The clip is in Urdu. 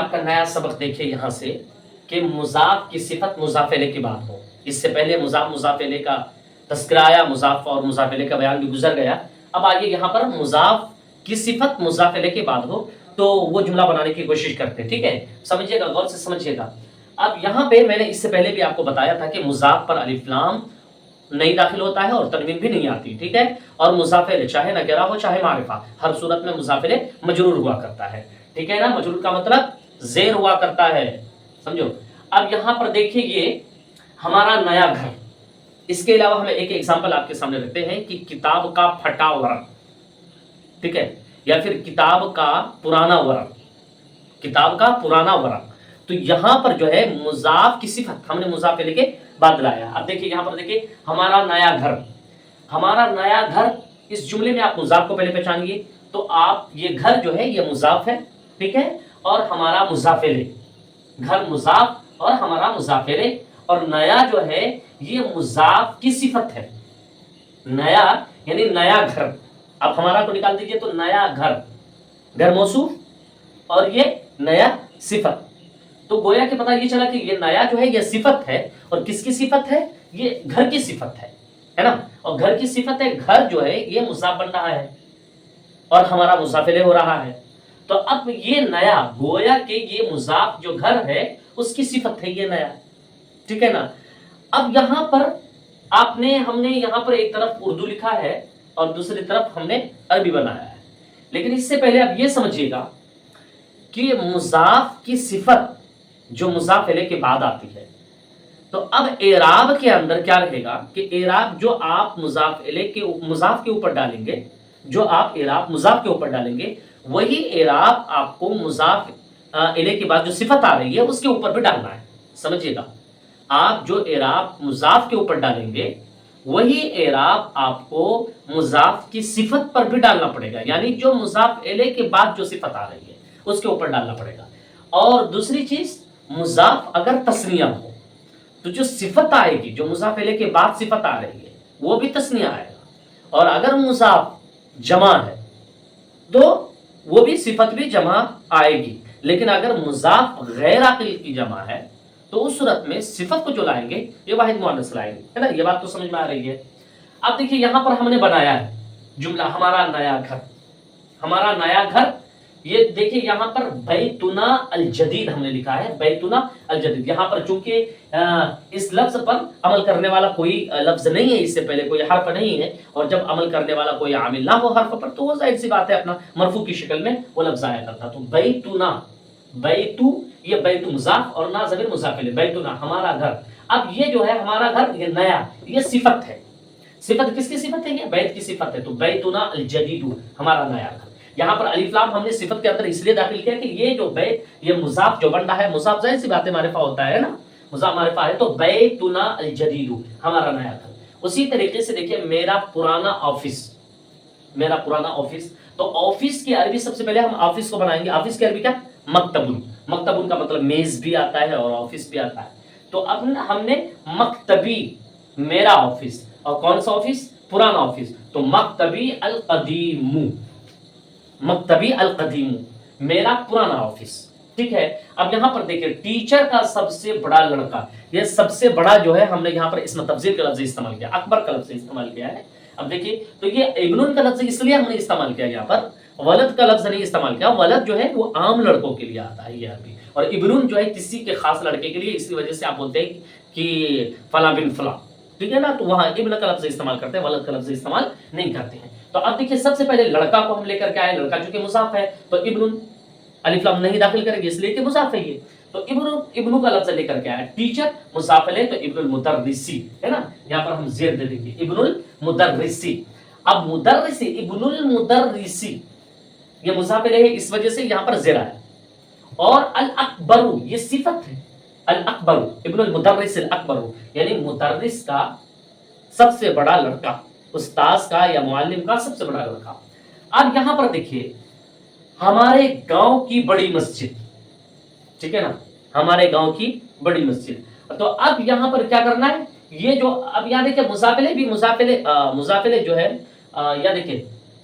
آپ کا نیا سبق دیکھیے یہاں سے کہ مضاف کی صفت مضاف الیہ کی بات ہو. اس سے پہلے مضاف مضاف الیہ کا تذکرہ آیا، مضاف اور مضاف الیہ کا بیان بھی گزر گیا. اب آگے یہاں پر مضاف کی صفت مضاف الیہ کی بات ہو تو وہ جملہ بنانے کی کوشش کرتے ہیں. ٹھیک ہے، سمجھیے گا، غور سے سمجھیے گا. اب یہاں پہ میں نے اس سے پہلے بھی آپ کو بتایا تھا کہ مضاف پر الف لام نہیں داخل ہوتا ہے اور تنوین بھی نہیں آتی. ٹھیک ہے، اور مضاف الیہ چاہے نکرہ ہو چاہے معرفہ، ہر صورت میں مضاف الیہ مجرور ہوا کرتا ہے. ٹھیک ہے نا، مجرور کا مطلب زیر ہوا کرتا ہے، سمجھو. اب یہاں پر دیکھیے یہ ہمارا نیا گھر، اس کے علاوہ ہم ایک ایگزامپل آپ کے سامنے رکھتے ہیں کہ کتاب کا پھٹا ورق. ٹھیک ہے، یا پھر کتاب کا پرانا ورق، کتاب کا پرانا ورق. تو یہاں پر جو ہے مضاف کی صفت ہم نے مضاف الیہ کے بعد لایا. اب دیکھیے یہاں پر دیکھیے ہمارا نیا گھر، ہمارا نیا گھر، اس جملے میں آپ مضاف کو پہلے پہچانیے. تو آپ یہ گھر جو ہے یہ مضاف ہے، ٹھیک ہے، اور ہمارا مضاف الیہ، گھر مضاف اور ہمارا مضاف الیہ، اور نیا جو ہے یہ مضاف کی صفت ہے. نیا یعنی نیا گھر. اب ہمارا کو نکال دیجئے تو نیا گھر، گھر موصوف اور یہ نیا صفت. تو گویا کہ پتہ یہ چلا کہ یہ نیا جو ہے یہ صفت ہے، اور کس کی صفت ہے؟ یہ گھر کی صفت ہے نا. اور گھر کی صفت ہے، گھر جو ہے یہ مضاف بن رہا ہے اور ہمارا مضاف الیہ ہو رہا ہے. تو اب یہ نیا گویا کہ یہ مضاف جو گھر ہے اس کی صفت ہے یہ نیا. ٹھیک ہے نا. اب یہاں پر ہم نے یہاں پر ایک طرف اردو لکھا ہے اور دوسری طرف ہم نے عربی بنایا ہے. لیکن اس سے پہلے اب یہ سمجھیے گا کہ مضاف کی صفت جو مضاف الیہ کے بعد آتی ہے، تو اب اعراب کے اندر کیا رہے گا کہ اعراب جو آپ مضاف الیہ کے مضاف کے اوپر ڈالیں گے، جو آپ اعراب مضاف کے اوپر ڈالیں گے وہی اعراب آپ کو مضاف الیہ کے بعد جو صفت آ رہی ہے اس کے اوپر بھی ڈالنا ہے. سمجھیے گا، آپ جو اعراب مضاف کے اوپر ڈالیں گے وہی اعراب آپ کو مضاف کی صفت پر بھی ڈالنا پڑے گا. یعنی جو مضاف الیہ کے بعد جو صفت آ رہی ہے اس کے اوپر ڈالنا پڑے گا. اور دوسری چیز، مضاف اگر تثنیہ ہو تو جو صفت آئے گی، جو مضاف الیہ کے بعد صفت آ رہی ہے وہ بھی تثنیہ آئے گا. اور اگر مضاف جمع ہے تو وہ بھی صفت بھی جمع آئے گی. لیکن اگر مضاف غیر عاقل کی جمع ہے تو اس صورت میں صفت کو جو لائیں گے یہ واحد مؤنث لائیں گے. ہے نا، یہ بات تو سمجھ میں آ رہی ہے. اب دیکھیے یہاں پر ہم نے بنایا ہے جملہ ہمارا نیا گھر. ہمارا نیا گھر، یہ دیکھیے یہاں پر بیتنا الجدید ہم نے لکھا ہے، بیتنا الجدید. یہاں پر چونکہ اس لفظ پر عمل کرنے والا کوئی لفظ نہیں ہے، اس سے پہلے کوئی حرف نہیں ہے، اور جب عمل کرنے والا کوئی عامل نہ ہو حرف پر تو وہ ظاہر سی بات ہے اپنا مرفوع کی شکل میں وہ لفظ آیا کرتا. تو بیتنا، بیتو یہ بیت مضاف اور نا ضمیر مضاف الیہ، بیتنا ہمارا گھر. اب یہ جو ہے ہمارا گھر یہ نیا، یہ صفت ہے. صفت کس کی صفت ہے؟ یہ بیت کی صفت ہے. تو بیتنا الجدید ہمارا نیا گھر. یہاں پر الف لام ہم نے صفت کے اندر اس لیے داخل کیا کہ یہ جو بیت یہ مضاف جو بن رہا ہے، مضاف ظاہر سی بات ہے معرفہ ہوتا ہے نا، مضاف معرفہ ہے. تو بیتنا الجدید ہمارا نیا گھر. اسی طریقے سے دیکھیے میرا پرانا آفس، میرا پرانا آفس. تو آفس کی عربی سب سے پہلے ہم آفس کو بنائیں گے. آفس کی عربی کیا؟ مکتبن. مکتبن کا مطلب میز بھی آتا ہے اور آفس بھی آتا ہے. تو اب ہم نے مکتبی، میرا آفس، اور کون سا آفس؟ پرانا آفس. تو مکتبی القدیم، مکتبی القدیم میرا پرانا آفس. ٹھیک ہے. اب یہاں پر دیکھیں ٹیچر کا سب سے بڑا لڑکا، یہ سب سے بڑا جو ہے ہم نے یہاں پر اسم تفضیل کا لفظ استعمال کیا، اکبر کا لفظ استعمال کیا ہے. اب دیکھیے تو یہ ابن کا لفظ اس لیے ہم نے استعمال کیا، یہاں پر ولد کا لفظ نہیں استعمال کیا. ولد جو ہے وہ عام لڑکوں کے لیے آتا ہے یہ عربی، اور ابن جو ہے کسی کے خاص لڑکے کے لیے، اسی وجہ سے آپ بولتے ہیں کہ فلاں بن فلاں. ٹھیک ہے نا. تو وہاں ابن کا لفظ استعمال کرتے ہیں، ولد کا لفظ استعمال نہیں کرتے ہیں. تو اب دیکھیے سب سے پہلے لڑکا کو ہم لے کر کے آئے، لڑکا چونکہ مضاف ہے تو ابن الف لام نہیں داخل کریں گے اس لیے کہ مضاف ہے یہ. تو ابن کا لفظ لے کر کے آیا. ٹیچر مضاف ہے تو ابن المدرسی ہے نا، یہاں پر ہم زیر دے دیں گے ابن المدرسی. اب مدرسی، ابن المدرسی یہ مضاف ہے اس وجہ سے یہاں پر زیر آیا. اور الاکبر یہ صفت ہے، الاکبر ابن المدرس الاکبر یعنی مدرس کا سب سے بڑا لڑکا، استاذ کا یا معلم کا سب سے بڑا لڑکا. اب یہاں پر دیکھیے ہمارے گاؤں کی بڑی مسجد. ٹھیک ہے نا، ہمارے گاؤں کی بڑی مسجد. تو اب یہاں پر کیا کرنا ہے، یہ جو اب یہاں دیکھیں مضاف الیہ بھی مضاف الیہ جو ہے یا دیکھیں